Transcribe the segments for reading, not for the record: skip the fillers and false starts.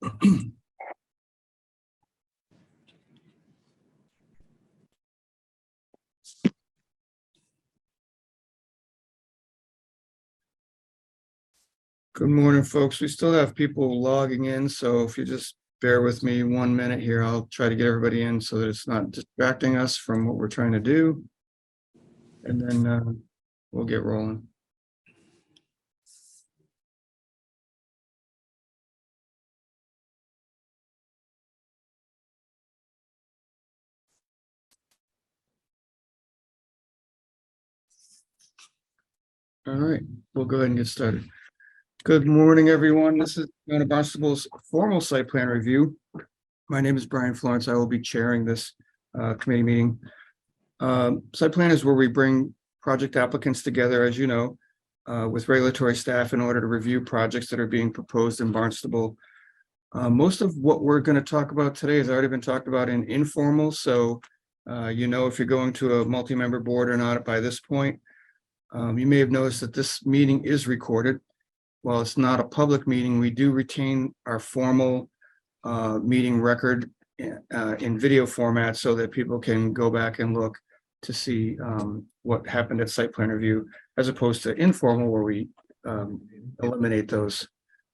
Good morning, folks. We still have people logging in, so if you just bear with me 1 minute here, I'll try to get everybody in so that it's not distracting us from what we're trying to do. And then we'll get rolling. All right, we'll go ahead and get started. Good morning, everyone. This is Barnstable's formal site plan review. My name is Brian Florence. I will be chairing this committee meeting. Site plan is where we bring project applicants together, as you know, with regulatory staff in order to review projects that are being proposed in Barnstable. Most of what we're going to talk about today has already been talked about in informal, so you know if you're going to a multi-member board or not by this point. You may have noticed that this meeting is recorded. While it's not a public meeting, we do retain our formal meeting record in video format so that people can go back and look to see what happened at site plan review, as opposed to informal where we eliminate those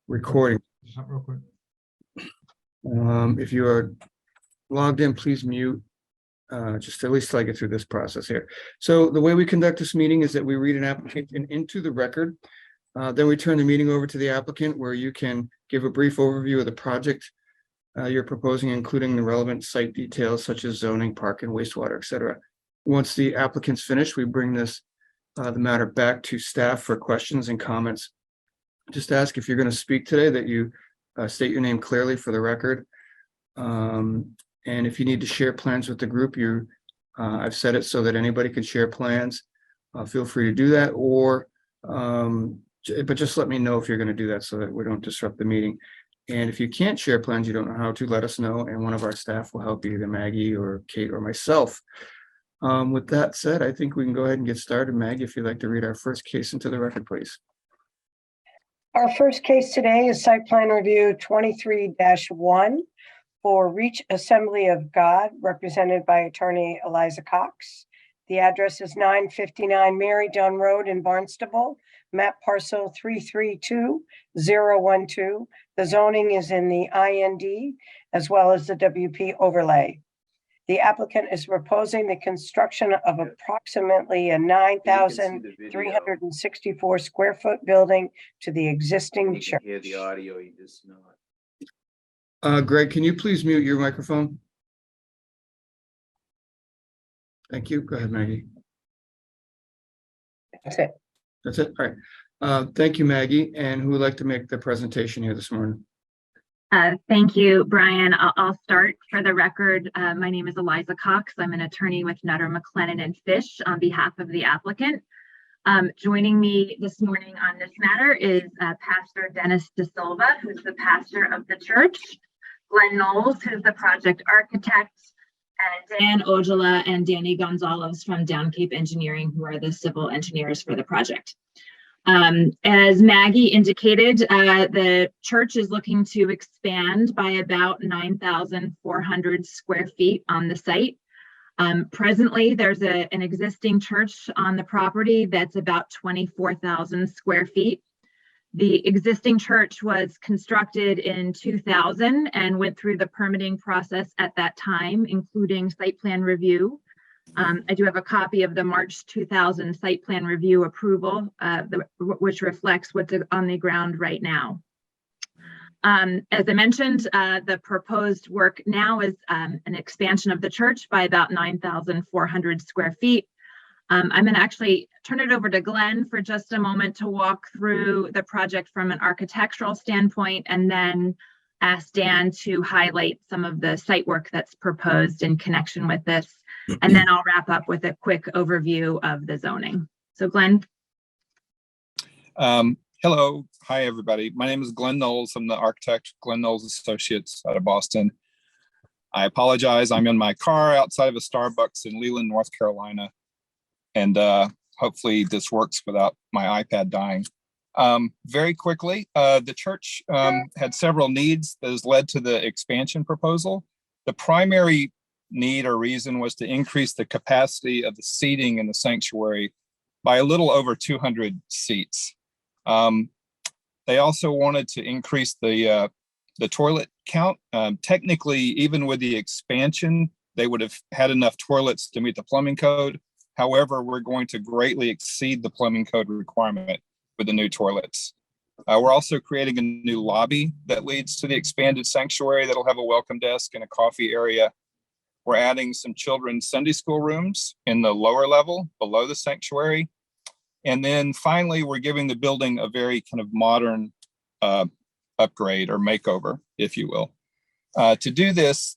recordings. Real quick. If you are logged in, please mute. Just at least till I get through this process here. So the way we conduct this meeting is that we read an application into the record. Then we turn the meeting over to the applicant, where you can give a brief overview of the project you're proposing, including the relevant site details such as zoning, park, and wastewater, etc. Once the applicant's finished, we bring the matter back to staff for questions and comments. Just ask, if you're going to speak today, that you state your name clearly for the record. And if you need to share plans with the group, I've set it so that anybody can share plans. Feel free to do that, or but just let me know if you're going to do that so that we don't disrupt the meeting. And if you can't share plans, you don't know how to, let us know, and one of our staff will help you, either Maggie or Kate or myself. With that said, I think we can go ahead and get started. Maggie, if you'd like to read our first case into the record, please. Our first case today is site plan review 23-1 for Reach Assembly of God, represented by attorney Eliza Cox. The address is 959 Mary Dunn Road in Barnstable, map parcel 332012. The zoning is in the IND as well as the WP overlay. The applicant is proposing the construction of approximately a 9,364 square foot building to the existing church. Hear the audio, you just know it. Greg, can you please mute your microphone? Thank you. Go ahead, Maggie. That's it. That's it. All right. Thank you, Maggie. And who would like to make the presentation here this morning? Thank you, Brian. I'll start. For the record, my name is Eliza Cox. I'm an attorney with Nutter, McLennan and Fish on behalf of the applicant. Joining me this morning on this matter is Pastor Dennis De Silva, who's the pastor of the church, Glenn Knowles, who's the project architect, and Dan Ojala and Danny Gonzalez from Down Cape Engineering, who are the civil engineers for the project. As Maggie indicated, the church is looking to expand by about 9,400 square feet on the site. Presently, there's an existing church on the property that's about 24,000 square feet. The existing church was constructed in 2000 and went through the permitting process at that time, including site plan review. I do have a copy of the March 2000 site plan review approval, which reflects what's on the ground right now. As I mentioned, the proposed work now is an expansion of the church by about 9,400 square feet. I'm going to actually turn it over to Glenn for just a moment to walk through the project from an architectural standpoint, and then ask Dan to highlight some of the site work that's proposed in connection with this. And then I'll wrap up with a quick overview of the zoning. So Glenn. Hello. Hi, everybody. My name is Glenn Knowles. I'm the architect, Glenn Knowles Associates out of Boston. I apologize. I'm in my car outside of a Starbucks in Leland, North Carolina. And hopefully this works without my iPad dying. Very quickly, the church had several needs that has led to the expansion proposal. The primary need or reason was to increase the capacity of the seating in the sanctuary by a little over 200 seats. They also wanted to increase the toilet count. Technically, even with the expansion, they would have had enough toilets to meet the plumbing code. However, we're going to greatly exceed the plumbing code requirement with the new toilets. We're also creating a new lobby that leads to the expanded sanctuary that'll have a welcome desk and a coffee area. We're adding some children's Sunday school rooms in the lower level below the sanctuary. And then finally, we're giving the building a very kind of modern upgrade or makeover, if you will. To do this,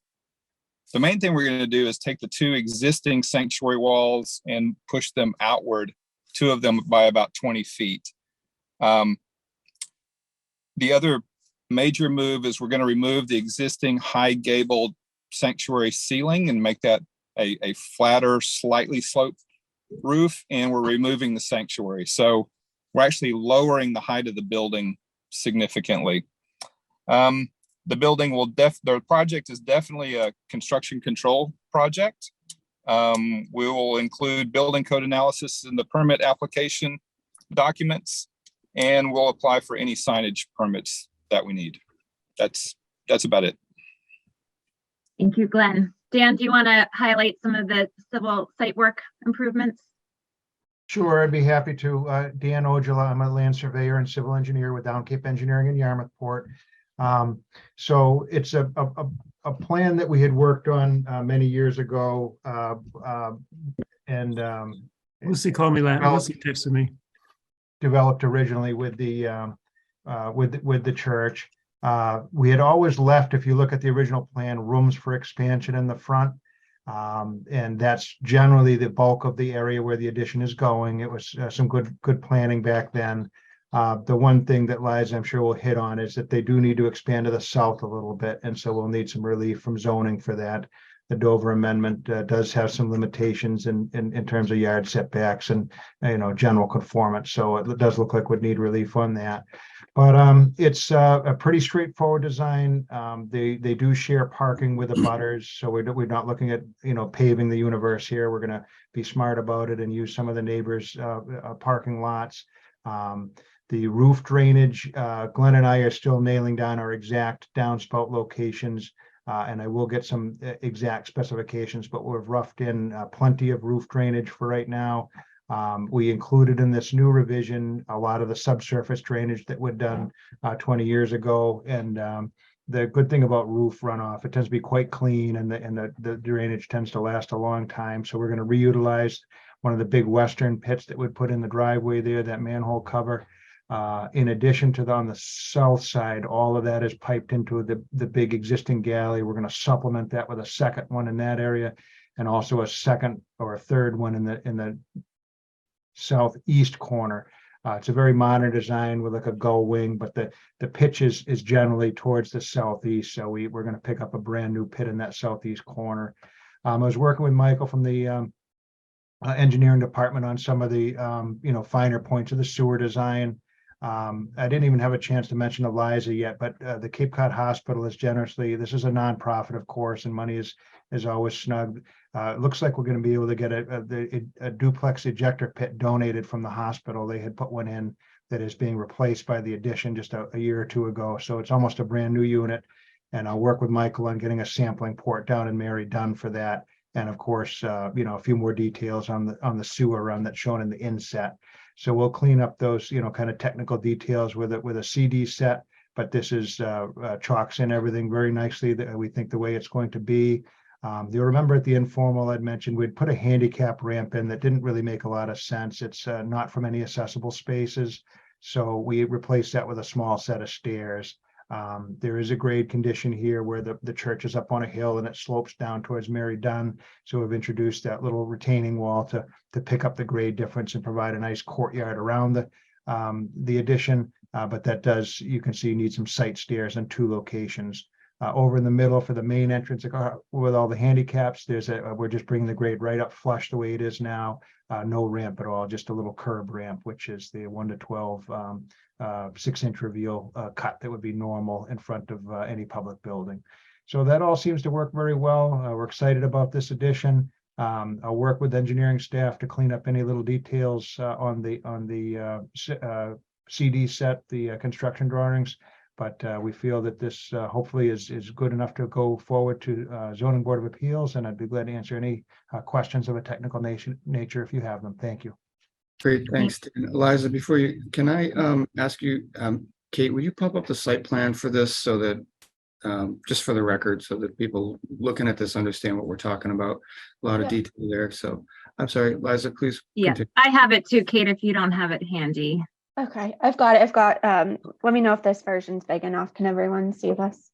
the main thing we're going to do is take the two existing sanctuary walls and push them outward, two of them by about 20 feet. The other major move is we're going to remove the existing high gabled sanctuary ceiling and make that a flatter, slightly sloped roof, and we're removing the sanctuary. So we're actually lowering the height of the building significantly. The building will the project is definitely a construction control project. We will include building code analysis in the permit application documents, and we'll apply for any signage permits that we need. That's about it. Thank you, Glenn. Dan, do you want to highlight some of the civil site work improvements? Sure, I'd be happy to. Dan Ojala, I'm a land surveyor and civil engineer with Down Cape Engineering in Yarmouthport. So it's a plan that we had worked on many years ago, and Lucy called me last. Lucy texted me. developed originally with the church. We had always left, if you look at the original plan, rooms for expansion in the front. And that's generally the bulk of the area where the addition is going. It was some good planning back then. The one thing that Liza, I'm sure we'll hit on, is that they do need to expand to the south a little bit. And so we'll need some relief from zoning for that. The Dover Amendment does have some limitations in terms of yard setbacks and, general conformance. So it does look like we'd need relief on that. But it's a pretty straightforward design. They do share parking with the butters. So we're not looking at, paving the universe here. We're going to be smart about it and use some of the neighbors' parking lots. The roof drainage, Glenn and I are still nailing down our exact downspout locations. And I will get some exact specifications, but we've roughed in plenty of roof drainage for right now. We included in this new revision a lot of the subsurface drainage that we'd done 20 years ago. And the good thing about roof runoff, it tends to be quite clean, and the drainage tends to last a long time. So we're going to reutilize one of the big western pits that would put in the driveway there, that manhole cover. In addition to on the south side, all of that is piped into the big existing galley. We're going to supplement that with a second one in that area, and also a second or a third one in the southeast corner. It's a very modern design with like a gull wing, but the pitch is generally towards the southeast. So we're going to pick up a brand new pit in that southeast corner. I was working with Michael from the engineering department on some of the finer points of the sewer design. I didn't even have a chance to mention Eliza yet, but the Cape Cod Hospital is generously, this is a nonprofit, of course, and money is always snug. It looks like we're going to be able to get a duplex ejector pit donated from the hospital. They had put one in that is being replaced by the addition just a year or two ago. So it's almost a brand new unit. And I'll work with Michael on getting a sampling port down in Mary done for that. And of course, a few more details on the sewer run that's shown in the inset. So we'll clean up those, kind of technical details with a CD set, but this is chalks in everything very nicely that we think the way it's going to be. You'll remember at the informal I'd mentioned we'd put a handicap ramp in that didn't really make a lot of sense. It's not from any accessible spaces. So we replaced that with a small set of stairs. There is a grade condition here where the church is up on a hill and it slopes down towards Mary Dunn. So we've introduced that little retaining wall to pick up the grade difference and provide a nice courtyard around the addition. But that does, you can see, need some site stairs in two locations. Over in the middle for the main entrance with all the handicaps, we're just bringing the grade right up flush the way it is now. No ramp at all, just a little curb ramp, which is the 1 to 12 6-inch reveal cut that would be normal in front of any public building. So that all seems to work very well. We're excited about this addition. I'll work with engineering staff to clean up any little details on the CD set, the construction drawings. But we feel that this hopefully is good enough to go forward to Zoning Board of Appeals, and I'd be glad to answer any questions of a technical nature if you have them. Thank you. Great, thanks. Eliza, before you, can I ask you, Kate, will you pop up the site plan for this so that just for the record, so that people looking at this understand what we're talking about? A lot of detail there. So I'm sorry, Liza, please. Yeah, continue. I have it too, Kate, if you don't have it handy. Okay, I've got it. Let me know if this version's big enough. Can everyone see this?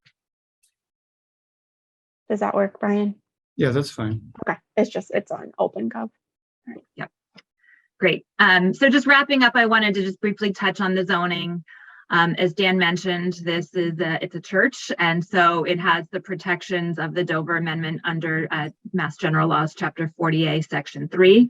Does that work, Brian? Yeah, that's fine. Okay, it's on OpenGov. Yep. Great. So just wrapping up, I wanted to just briefly touch on the zoning. As Dan mentioned, it's a church, and so it has the protections of the Dover Amendment under Mass General Laws, Chapter 40A, Section 3.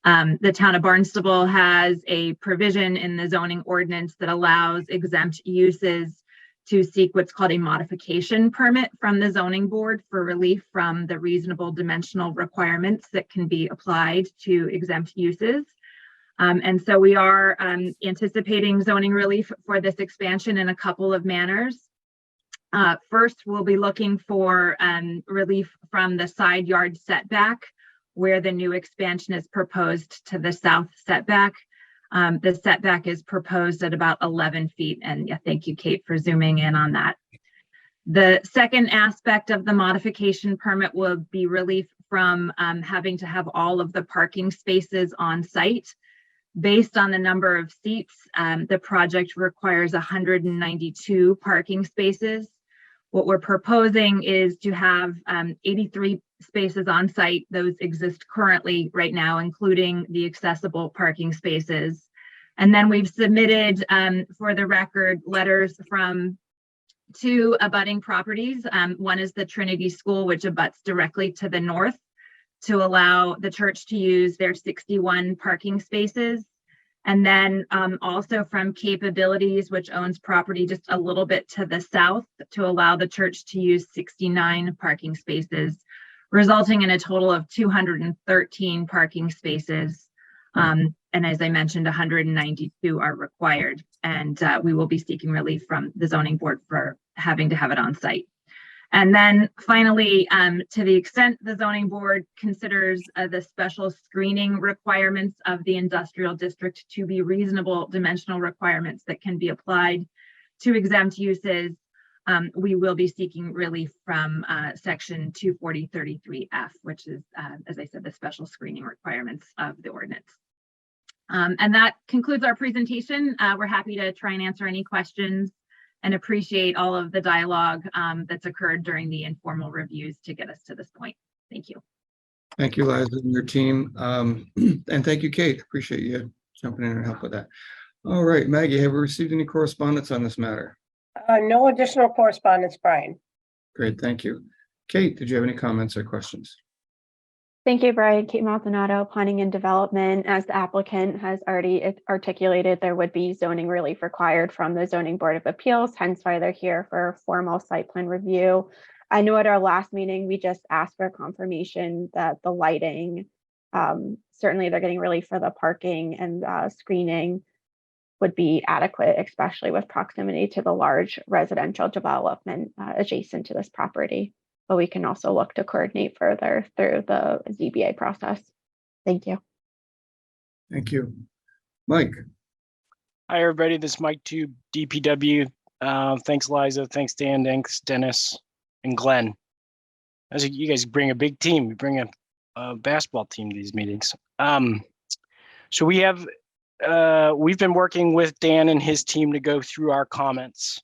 The town of Barnstable has a provision in the zoning ordinance that allows exempt uses to seek what's called a modification permit from the zoning board for relief from the reasonable dimensional requirements that can be applied to exempt uses. And so we are anticipating zoning relief for this expansion in a couple of manners. First, we'll be looking for relief from the side yard setback, where the new expansion is proposed to the south setback. The setback is proposed at about 11 feet. And yeah, thank you, Kate, for zooming in on that. The second aspect of the modification permit will be relief from having to have all of the parking spaces on site. Based on the number of seats, the project requires 192 parking spaces. What we're proposing is to have 83 spaces on site. Those exist currently right now, including the accessible parking spaces. And then we've submitted, for the record, letters from 2 abutting properties. One is the Trinity School, which abuts directly to the north, to allow the church to use their 61 parking spaces. And then also from Capabilities, which owns property just a little bit to the south, to allow the church to use 69 parking spaces, resulting in a total of 213 parking spaces. And as I mentioned, 192 are required. And we will be seeking relief from the zoning board for having to have it on site. And then finally, to the extent the zoning board considers the special screening requirements of the industrial district to be reasonable dimensional requirements that can be applied to exempt uses, we will be seeking relief from section 240.33F, which is, as I said, the special screening requirements of the ordinance. And that concludes our presentation. We're happy to try and answer any questions and appreciate all of the dialogue that's occurred during the informal reviews to get us to this point. Thank you. Thank you, Liza, and your team. And thank you, Kate. Appreciate you jumping in and help with that. All right, Maggie, have we received any correspondence on this matter? No additional correspondence, Brian. Great, thank you. Kate, did you have any comments or questions? Thank you, Brian. Kate Maldonado, Planning and Development. As the applicant has already articulated, there would be zoning relief required from the Zoning Board of Appeals, hence why they're here for a formal site plan review. I know at our last meeting, we just asked for confirmation that the lighting, certainly they're getting relief for the parking and screening would be adequate, especially with proximity to the large residential development adjacent to this property. But we can also look to coordinate further through the ZBA process. Thank you. Thank you. Mike. Hi, everybody. This is Mike Tube, DPW. Thanks, Liza. Thanks, Dan. Thanks, Dennis and Glenn. As you guys bring a big team, you bring a basketball team to these meetings. So we have, we've been working with Dan and his team to go through our comments.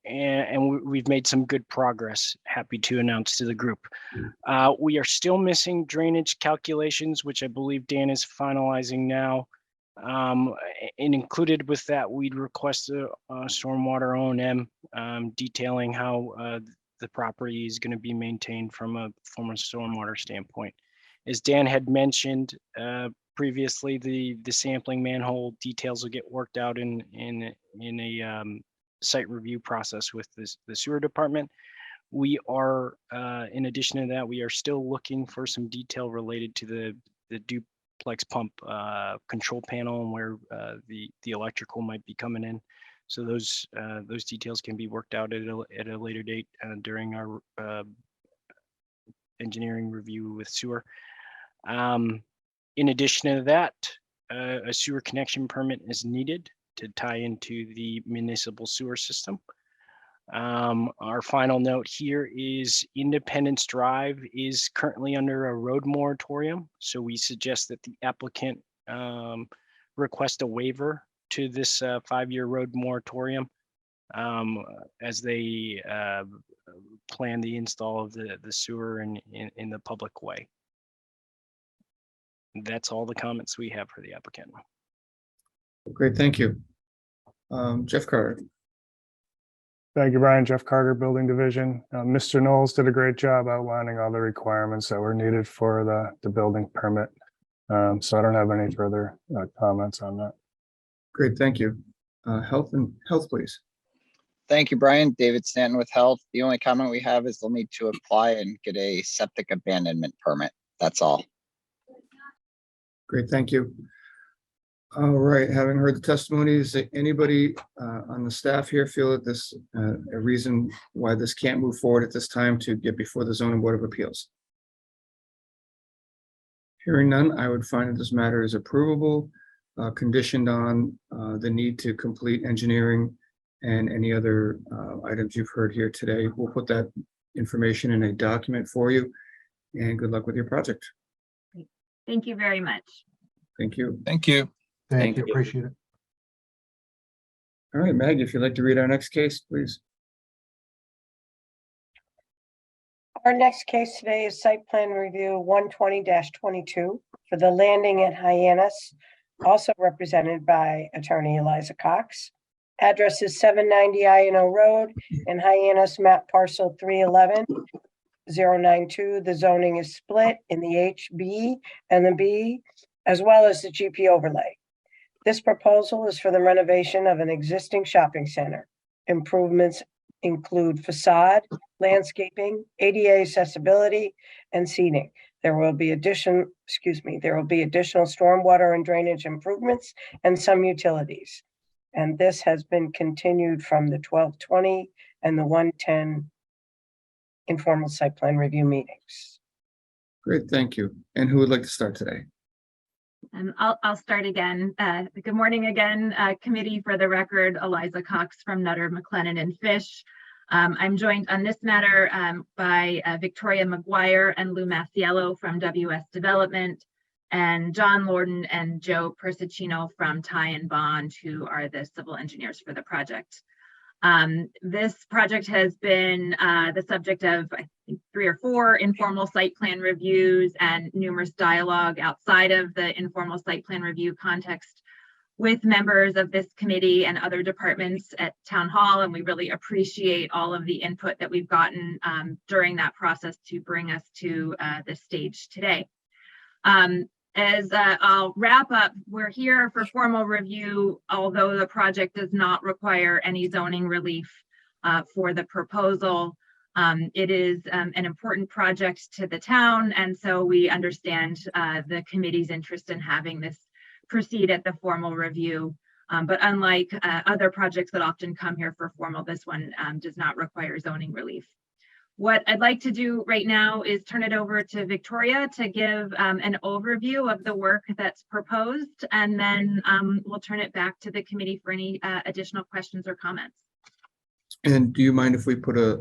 And we've made some good progress. Happy to announce to the group. We are still missing drainage calculations, which I believe Dan is finalizing now. And included with that, we'd request a stormwater O&M detailing how the property is going to be maintained from a stormwater standpoint. As Dan had mentioned previously, the sampling manhole details will get worked out in a site review process with the sewer department. We are, in addition to that, we are still looking for some detail related to the duplex pump control panel and where the electrical might be coming in. So those details can be worked out at a later date during our engineering review with sewer. In addition to that, a sewer connection permit is needed to tie into the municipal sewer system. Our final note here is Independence Drive is currently under a road moratorium. So we suggest that the applicant request a waiver to this 5-year road moratorium as they plan the install of the sewer in the public way. That's all the comments we have for the applicant. Great, thank you. Jeff Carter. Thank you, Brian. Jeff Carter, Building Division. Mr. Knowles did a great job outlining all the requirements that were needed for the building permit. So I don't have any further comments on that. Great, thank you. Health, please. Thank you, Brian. David Stanton with Health. The only comment we have is they'll need to apply and get a septic abandonment permit. That's all. Great, thank you. All right, having heard the testimonies, anybody on the staff here feel that this a reason why this can't move forward at this time to get before the Zoning Board of Appeals? Hearing none, I would find that this matter is approvable, conditioned on the need to complete engineering and any other items you've heard here today. We'll put that information in a document for you, and good luck with your project. Thank you very much. Thank you. Thank you. Thank you, appreciate it. All right, Maggie, if you'd like to read our next case, please. Our next case today is site plan review 120-22 for the landing at Hyannis, also represented by attorney Eliza Cox. Address is 790 INO Road in Hyannis, map parcel 311-092. The zoning is split in the HB and the B, as well as the GP overlay. This proposal is for the renovation of an existing shopping center. Improvements include facade, landscaping, ADA accessibility, and seating. There will be additional stormwater and drainage improvements and some utilities. And this has been continued from the 12/20 and the 1/10 informal site plan review meetings. Great, thank you. And who would like to start today? I'll start again. Good morning again, committee. For the record, Eliza Cox from Nutter, McLennan and Fish. I'm joined on this matter by Victoria McGuire and Lou Masiello from WS Development, and John Lorden and Joe Persicino from Ty and Bond, who are the civil engineers for the project. This project has been the subject of, I think, 3 or 4 informal site plan reviews and numerous dialogue outside of the informal site plan review context with members of this committee and other departments at Town Hall. And we really appreciate all of the input that we've gotten during that process to bring us to this stage today. As I'll wrap up, we're here for formal review, although the project does not require any zoning relief for the proposal. It is an important project to the town, and so we understand the committee's interest in having this proceed at the formal review. But unlike other projects that often come here for formal, this one does not require zoning relief. What I'd like to do right now is turn it over to Victoria to give an overview of the work that's proposed, and then we'll turn it back to the committee for any additional questions or comments. And do you mind if we put a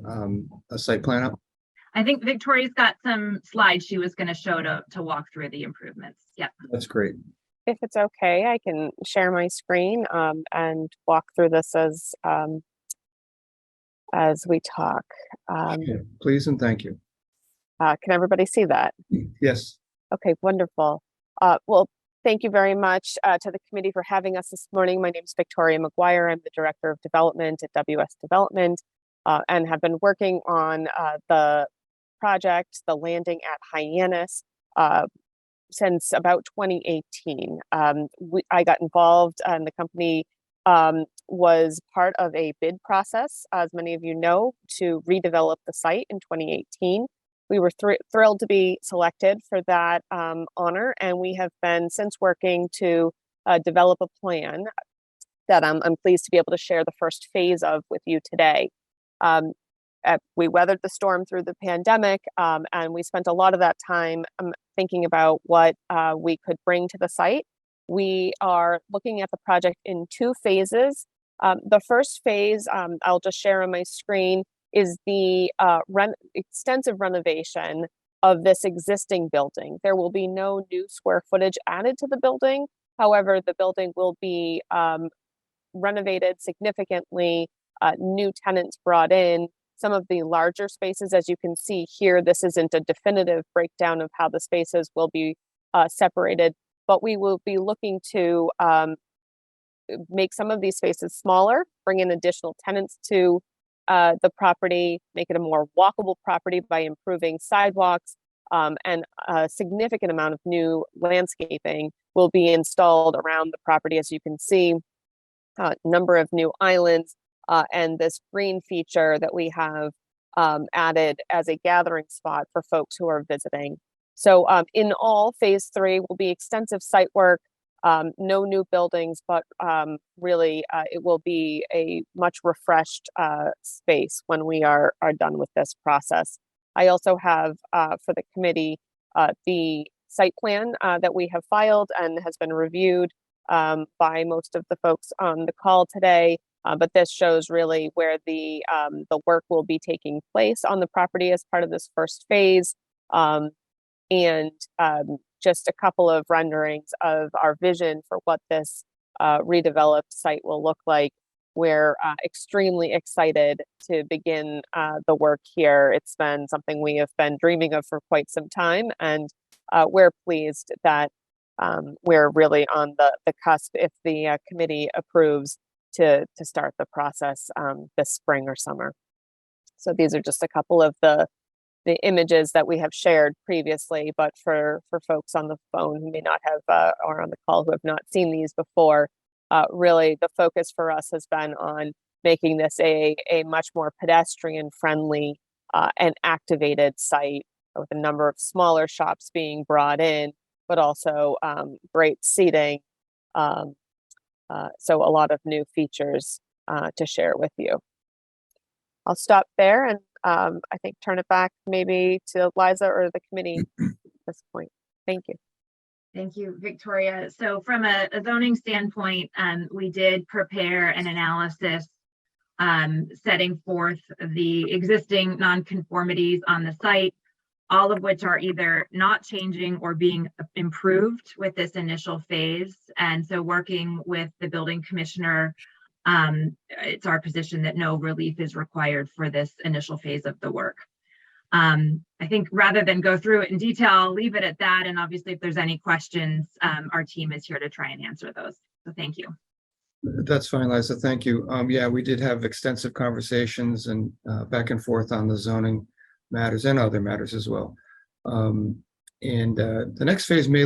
site plan up? I think Victoria's got some slides she was going to show to walk through the improvements. Yep. That's great. If it's okay, I can share my screen and walk through this as we talk. Okay, please and thank you. Can everybody see that? Yes. Okay, wonderful. Well, thank you very much to the committee for having us this morning. My name is Victoria McGuire. I'm the Director of Development at WS Development and have been working on the project, the landing at Hyannis, since about 2018. I got involved, and the company was part of a bid process, as many of you know, to redevelop the site in 2018. We were thrilled to be selected for that honor, and we have been since working to develop a plan that I'm pleased to be able to share the first phase of with you today. We weathered the storm through the pandemic, and we spent a lot of that time thinking about what we could bring to the site. We are looking at the project in two phases. The first phase, I'll just share on my screen, is the extensive renovation of this existing building. There will be no new square footage added to the building. However, the building will be renovated significantly, new tenants brought in. Some of the larger spaces, as you can see here, this isn't a definitive breakdown of how the spaces will be separated, but we will be looking to make some of these spaces smaller, bring in additional tenants to the property, make it a more walkable property by improving sidewalks, and a significant amount of new landscaping will be installed around the property, as you can see. Number of new islands, and this green feature that we have added as a gathering spot for folks who are visiting. So in all, phase 3 will be extensive site work, no new buildings, but really it will be a much refreshed space when we are done with this process. I also have for the committee the site plan that we have filed and has been reviewed by most of the folks on the call today, but this shows really where the work will be taking place on the property as part of this first phase, and just a couple of renderings of our vision for what this redeveloped site will look like. We're extremely excited to begin the work here. It's been something we have been dreaming of for quite some time, and we're pleased that we're really on the cusp, if the committee approves, to start the process this spring or summer. So these are just a couple of the images that we have shared previously, but for folks on the phone who may not have or on the call who have not seen these before, really the focus for us has been on making this a much more pedestrian friendly and activated site, with a number of smaller shops being brought in, but also great seating. So a lot of new features to share with you. I'll stop there and I think turn it back maybe to Liza or the committee at this point. Thank you. Thank you, Victoria. So from a zoning standpoint, we did prepare an analysis setting forth the existing nonconformities on the site, all of which are either not changing or being improved with this initial phase. And so working with the building commissioner, it's our position that no relief is required for this initial phase of the work. I think rather than go through it in detail, I'll leave it at that. And obviously, if there's any questions, our team is here to try and answer those. So thank you. That's fine, Liza. Thank you. Yeah, we did have extensive conversations and back and forth on the zoning matters and other matters as well. The next phase may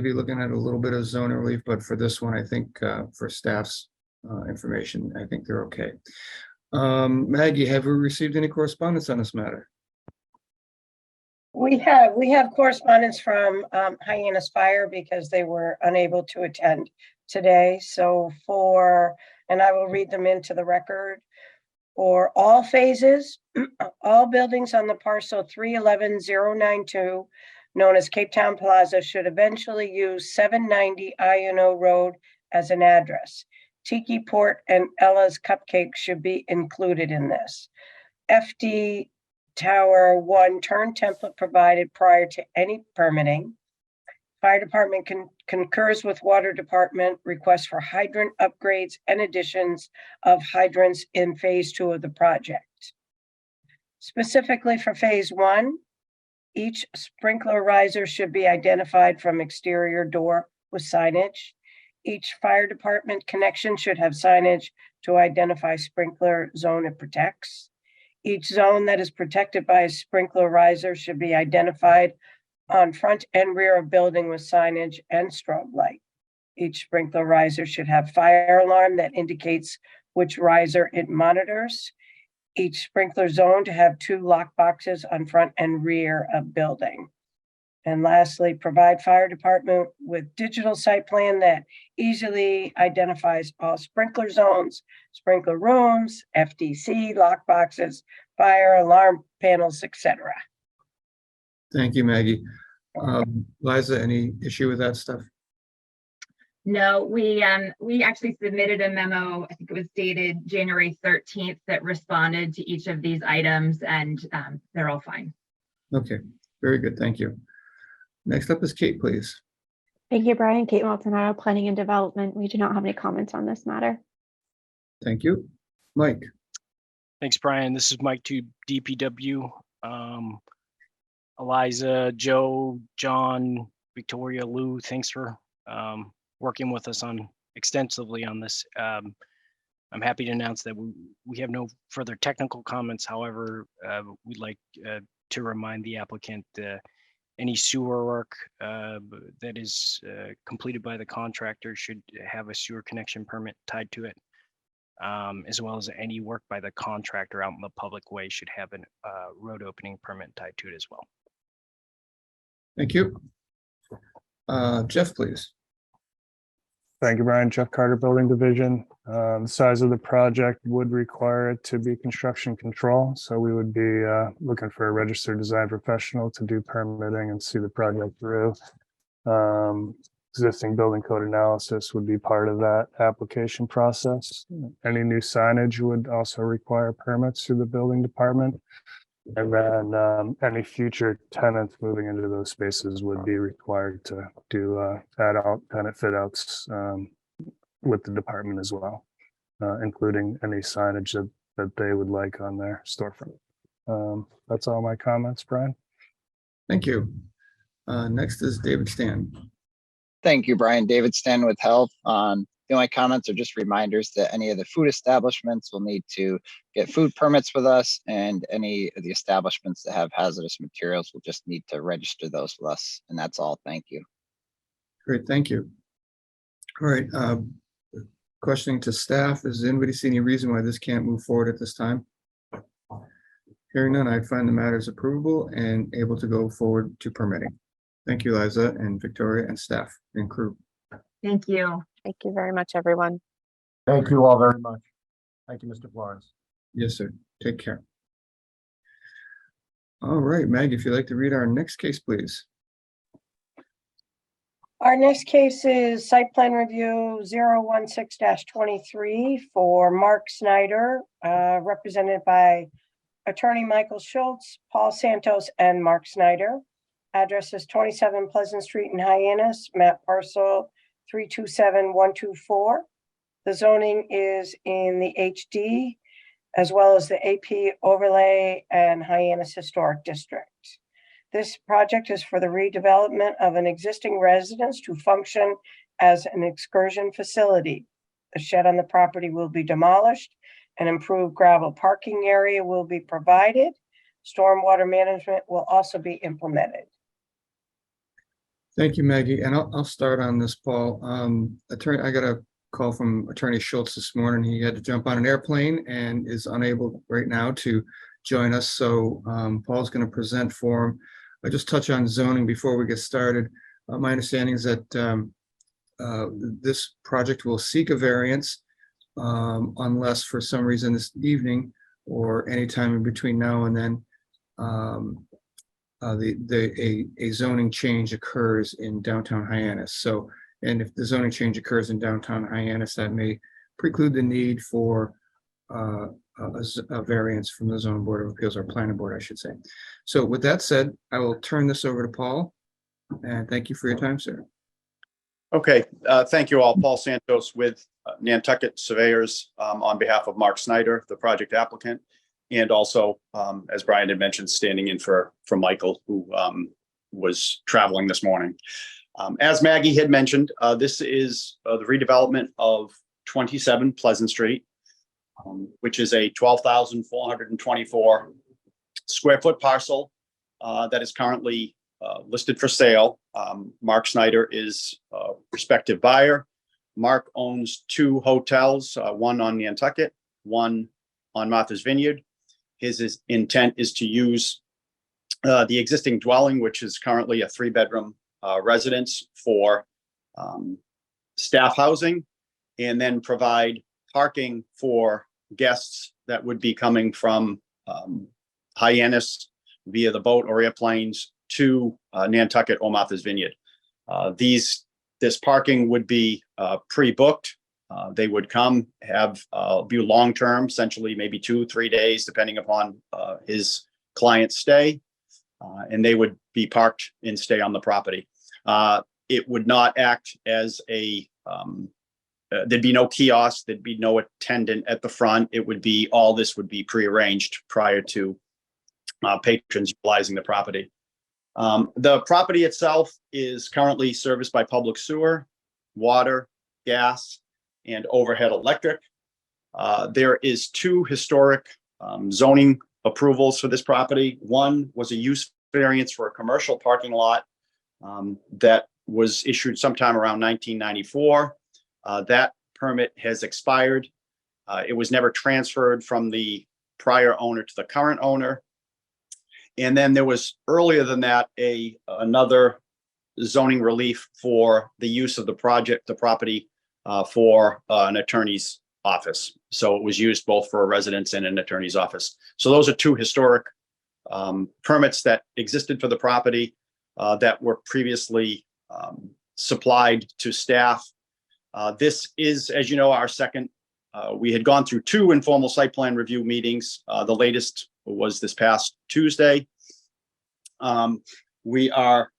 be looking at a little bit of zoning relief, but for this one, I think for staff's information, I think they're okay. Maggie, have we received any correspondence on this matter? We have correspondence from Hyannis Fire because they were unable to attend today. So and I will read them into the record. For all phases, all buildings on the parcel 311092, known as Cape Town Plaza, should eventually use 790 INO Road as an address. Tiki Port and Ella's Cupcake should be included in this. FD Tower 1 turn template provided prior to any permitting. Fire department concurs with water department request for hydrant upgrades and additions of hydrants in phase 2 of the project. Specifically for phase 1, each sprinkler riser should be identified from exterior door with signage. Each fire department connection should have signage to identify sprinkler zone it protects. Each zone that is protected by a sprinkler riser should be identified on front and rear of building with signage and strobe light. Each sprinkler riser should have fire alarm that indicates which riser it monitors. Each sprinkler zone to have 2 lock boxes on front and rear of building. And lastly, provide fire department with digital site plan that easily identifies all sprinkler zones, sprinkler rooms, FDC, lock boxes, fire alarm panels, etc. Thank you, Maggie. Liza, any issue with that stuff? No, we actually submitted a memo, I think it was dated January 13th, that responded to each of these items, and they're all fine. Okay, very good. Thank you. Next up is Kate, please. Thank you, Brian. Kate Maldonado, Planning and Development. We do not have any comments on this matter. Thank you. Mike. Thanks, Brian. This is Mike to DPW. Eliza, Joe, John, Victoria, Lou, thanks for working with us on extensively on this. I'm happy to announce that we have no further technical comments. However, we'd like to remind the applicant any sewer work that is completed by the contractor should have a sewer connection permit tied to it, as well as any work by the contractor out in the public way should have a road opening permit tied to it as well. Thank you. Jeff, please. Thank you, Brian. Jeff Carter, Building Division. The size of the project would require it to be construction control. So we would be looking for a registered design professional to do permitting and see the project through. Existing building code analysis would be part of that application process. Any new signage would also require permits through the building department. And then any future tenants moving into those spaces would be required to do add-out tenant fit-outs with the department as well, including any signage that they would like on their storefront. That's all my comments, Brian. Thank you. Next is David Stan. Thank you, Brian. David Stan with Health. The only comments are just reminders that any of the food establishments will need to get food permits with us, and any of the establishments that have hazardous materials will just need to register those with us. And that's all. Thank you. Great, thank you. All right, questioning to staff. Does anybody see any reason why this can't move forward at this time? Hearing none, I find the matter is approvable and able to go forward to permitting. Thank you, Liza and Victoria and staff and crew. Thank you. Thank you very much, everyone. Thank you all very much. Thank you, Mr. Flores. Yes, sir. Take care. All right, Maggie, if you'd like to read our next case, please. Our next case is site plan review 016-23 for Mark Snyder, represented by attorney Michael Schultz, Paul Santos, and Mark Snyder. Address is 27 Pleasant Street in Hyannis, map parcel 327124. The zoning is in the HD, as well as the AP overlay and Hyannis Historic District. This project is for the redevelopment of an existing residence to function as an excursion facility. The shed on the property will be demolished. An improved gravel parking area will be provided. Stormwater management will also be implemented. Thank you, Maggie. And I'll start on this, Paul. Attorney, I got a call from Attorney Schultz this morning. He had to jump on an airplane and is unable right now to join us. So Paul's going to present for him. I just touch on zoning before we get started. My understanding is that this project will seek a variance unless for some reason this evening or anytime in between now and then a zoning change occurs in downtown Hyannis. So, and if the zoning change occurs in downtown Hyannis, that may preclude the need for a variance from the zoning board of appeals, or planning board, I should say. So with that said, I will turn this over to Paul, and thank you for your time, sir. Okay, thank you all. Paul Santos with Nantucket Surveyors on behalf of Mark Snyder, the project applicant. And also, as Brian had mentioned, standing in for Michael, who was traveling this morning. As Maggie had mentioned, this is the redevelopment of 27 Pleasant Street, which is a 12,424 square foot parcel that is currently listed for sale. Mark Snyder is a prospective buyer. Mark owns 2 hotels, one on Nantucket, one on Martha's Vineyard. His intent is to use the existing dwelling, which is currently a 3-bedroom residence, for staff housing, and then provide parking for guests that would be coming from Hyannis via the boat or airplanes to Nantucket or Martha's Vineyard. This parking would be pre-booked. They would come, be long-term, essentially maybe 2-3 days, depending upon his client's stay, and they would be parked and stay on the property. It would not act as there'd be no kiosk, there'd be no attendant at the front. All this would be prearranged prior to patrons utilizing the property. The property itself is currently serviced by public sewer, water, gas, and overhead electric. There is 2 historic zoning approvals for this property. One was a use variance for a commercial parking lot that was issued sometime around 1994. That permit has expired. It was never transferred from the prior owner to the current owner. And then there was, earlier than that, another zoning relief for the use of the property for an attorney's office. So it was used both for a residence and an attorney's office. So those are 2 historic permits that existed for the property that were previously supplied to staff. This is, as you know, our second. We had gone through 2 informal site plan review meetings. The latest was this past Tuesday. We are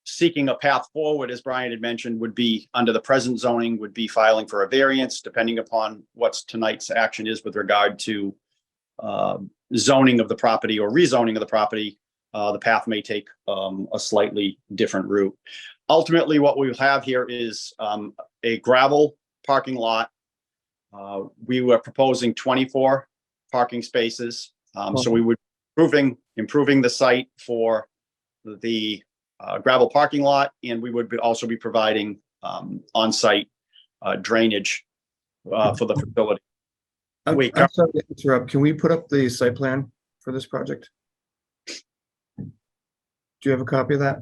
seeking a path forward, as Brian had mentioned, would be under the present zoning, would be filing for a variance, depending upon what tonight's action is with regard to zoning of the property or rezoning of the property. The path may take a slightly different route. Ultimately, what we have here is a gravel parking lot. We were proposing 24 parking spaces. So we would be improving the site for the gravel parking lot, and we would also be providing on-site drainage for the facility. I'm sorry to interrupt. Can we put up the site plan for this project? Do you have a copy of that?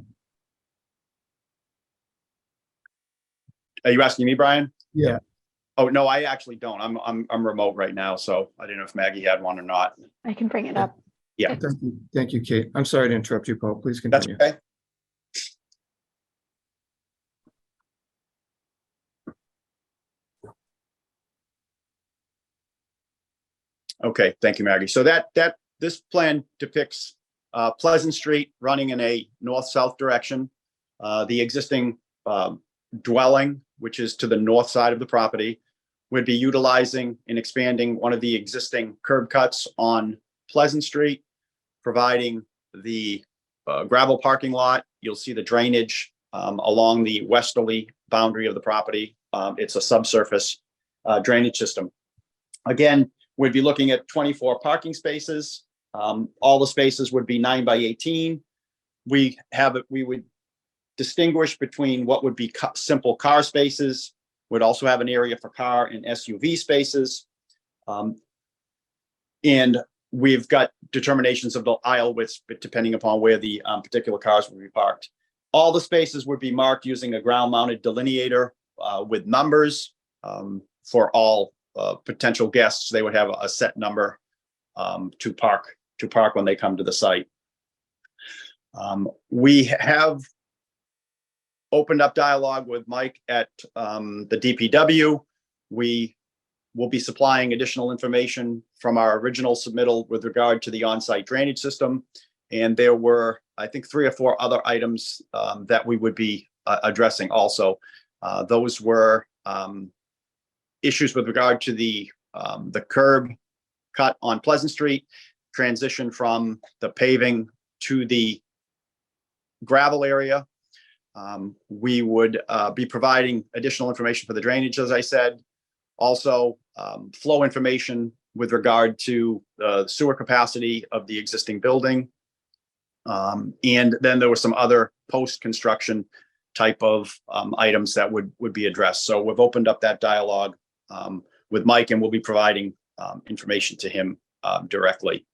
Are you asking me, Brian? Yeah. Oh, no, I actually don't. I'm remote right now, so I didn't know if Maggie had one or not. I can bring it up. Yeah. Thank you, Kate. I'm sorry to interrupt you, Paul. Please That's continue. okay. Okay, thank you, Maggie. So this plan depicts Pleasant Street running in a north-south direction. The existing dwelling, which is to the north side of the property, would be utilizing and expanding one of the existing curb cuts on Pleasant Street, providing the gravel parking lot. You'll see the drainage along the westerly boundary of the property. It's a subsurface drainage system. Again, we'd be looking at 24 parking spaces. All the spaces would be 9 by 18. We would distinguish between what would be simple car spaces, would also have an area for car and SUV spaces. And we've got determinations of the aisle widths, depending upon where the particular cars will be parked. All the spaces would be marked using a ground-mounted delineator with numbers for all potential guests. They would have a set number to park when they come to the site. We have opened up dialogue with Mike at the DPW. We will be supplying additional information from our original submittal with regard to the on-site drainage system. And there were, I think, 3 or 4 other items that we would be addressing also. Those were issues with regard to the curb cut on Pleasant Street, transition from the paving to the gravel area. We would be providing additional information for the drainage, as I said. Also, flow information with regard to the sewer capacity of the existing building. And then there were some other post-construction type of items that would be addressed. So we've opened up that dialogue with Mike, and we'll be providing information to him directly.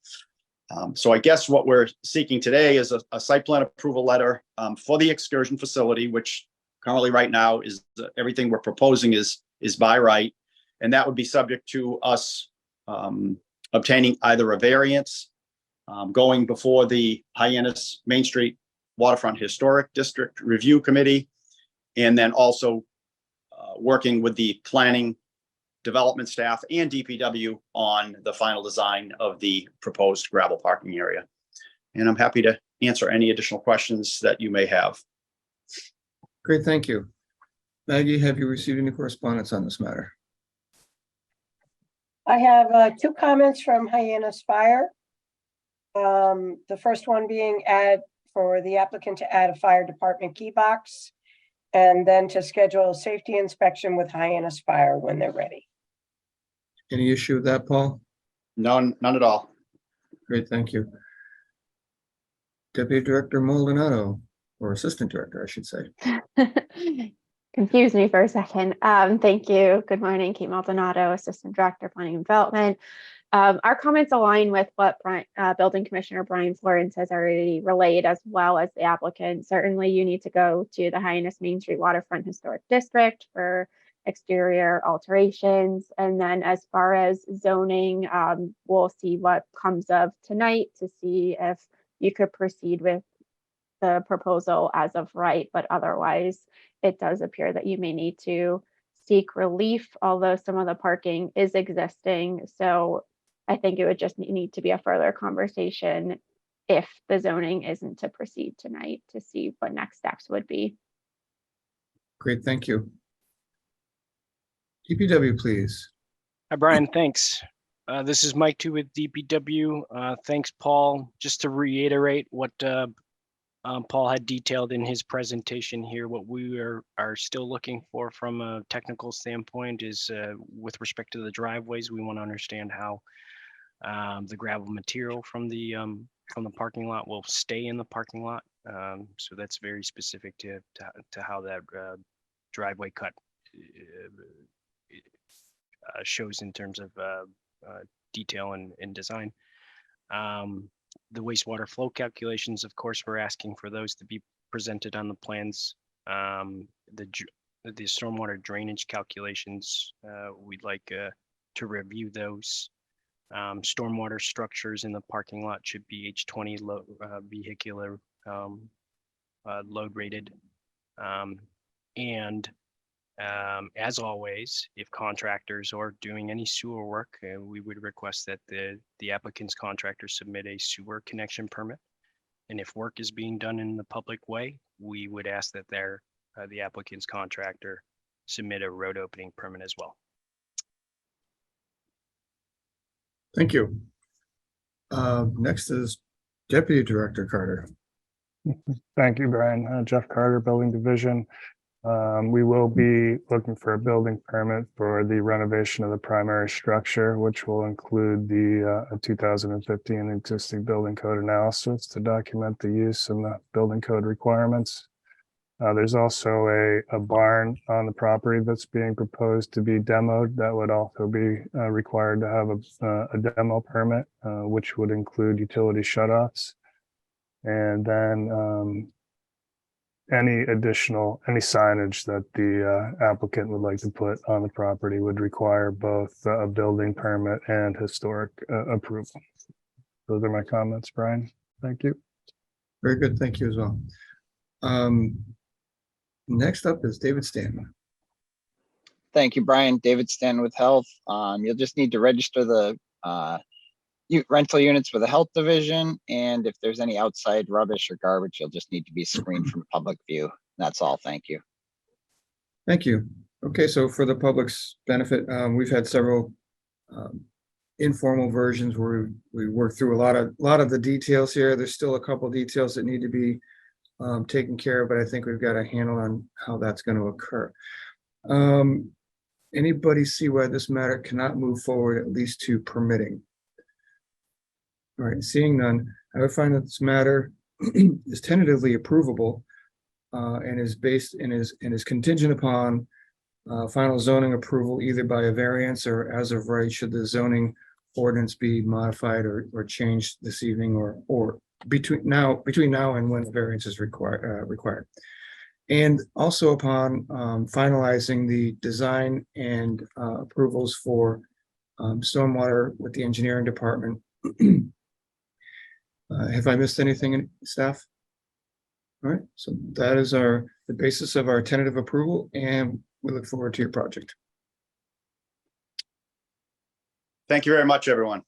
So I guess what we're seeking today is a site plan approval letter for the excursion facility, which currently right now is everything we're proposing is by right. And that would be subject to us obtaining either a variance, going before the Hyannis Main Street Waterfront Historic District Review Committee, and then also working with the planning development staff and DPW on the final design of the proposed gravel parking area. And I'm happy to answer any additional questions that you may have. Great, thank you. Maggie, have you received any correspondence on this matter? I have 2 comments from Hyannis Fire. The first one being for the applicant to add a fire department key box, and then to schedule a safety inspection with Hyannis Fire when they're ready. Any issue with that, Paul? None at all. Great, thank you. Deputy Director Maldonado, or Assistant Director, I should say. Confused me for a second. Thank you. Good morning, Kate Maldonado, Assistant Director, Planning and Development. Our comments align with what Building Commissioner Brian Florence has already relayed, as well as the applicant. Certainly, you need to go to the Hyannis Main Street Waterfront Historic District for exterior alterations. And then as far as zoning, we'll see what comes of tonight to see if you could proceed with the proposal as of right, but otherwise it does appear that you may need to seek relief, although some of the parking is existing. So I think it would just need to be a further conversation if the zoning isn't to proceed tonight to see what next steps would be. Great, thank you. DPW, please. Hi, Brian. Thanks. This is Mike 2 with DPW. Thanks, Paul. Just to reiterate what Paul had detailed in his presentation here, what we are still looking for from a technical standpoint is with respect to the driveways, we want to understand how the gravel material from the parking lot will stay in the parking lot. So that's very specific to how that driveway cut shows in terms of detail and design. The wastewater flow calculations, of course, we're asking for those to be presented on the plans. The stormwater drainage calculations, we'd like to review those. Stormwater structures in the parking lot should be H20 vehicular load rated. As always, if contractors are doing any sewer work, we would request that the applicant's contractor submit a sewer connection permit. And if work is being done in the public way, we would ask that the applicant's contractor submit a road opening permit as well. Thank you. Next is Deputy Director Carter. Thank you, Brian. Jeff Carter, Building Division. We will be looking for a building permit for the renovation of the primary structure, which will include the 2015 existing building code analysis to document the use and the building code requirements. There's also a barn on the property that's being proposed to be demoed. That would also be required to have a demo permit, which would include utility shutoffs. And then any signage that the applicant would like to put on the property would require both a building permit and historic approval. Those are my comments, Brian. Thank you. Very good, thank you as well. Next up is David Stanton. Thank you, Brian. David Stanton with Health. You'll just need to register the rental units with the health division, and if there's any outside rubbish or garbage, you'll just need to be screened from public view. That's all. Thank you. Thank you. Okay, so for the public's benefit, we've had several informal versions where we worked through a lot of the details here. There's still a couple details that need to be taken care of, but I think we've got a handle on how that's going to occur. Anybody see why this matter cannot move forward, at least to permitting? All right, seeing none, I would find that this matter is tentatively approvable and is based and is contingent upon final zoning approval either by a variance or as of right should the zoning ordinance be modified or changed this evening or between now and when the variance is required. And also upon finalizing the design and approvals for stormwater with the engineering department. Have I missed anything, staff? All right, so that is the basis of our tentative approval, and we look forward to your project. Thank you very much, everyone.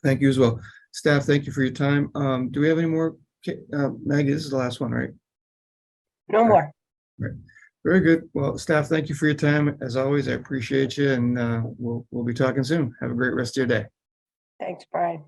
Thank you as well. Staff, thank you for your time. Do we have any more? Maggie, this is the last one, right? No more. Right. Very good. Well, staff, thank you for your time. As always, I appreciate you, and we'll be talking soon. Have a great rest of your day. Thanks, Brian.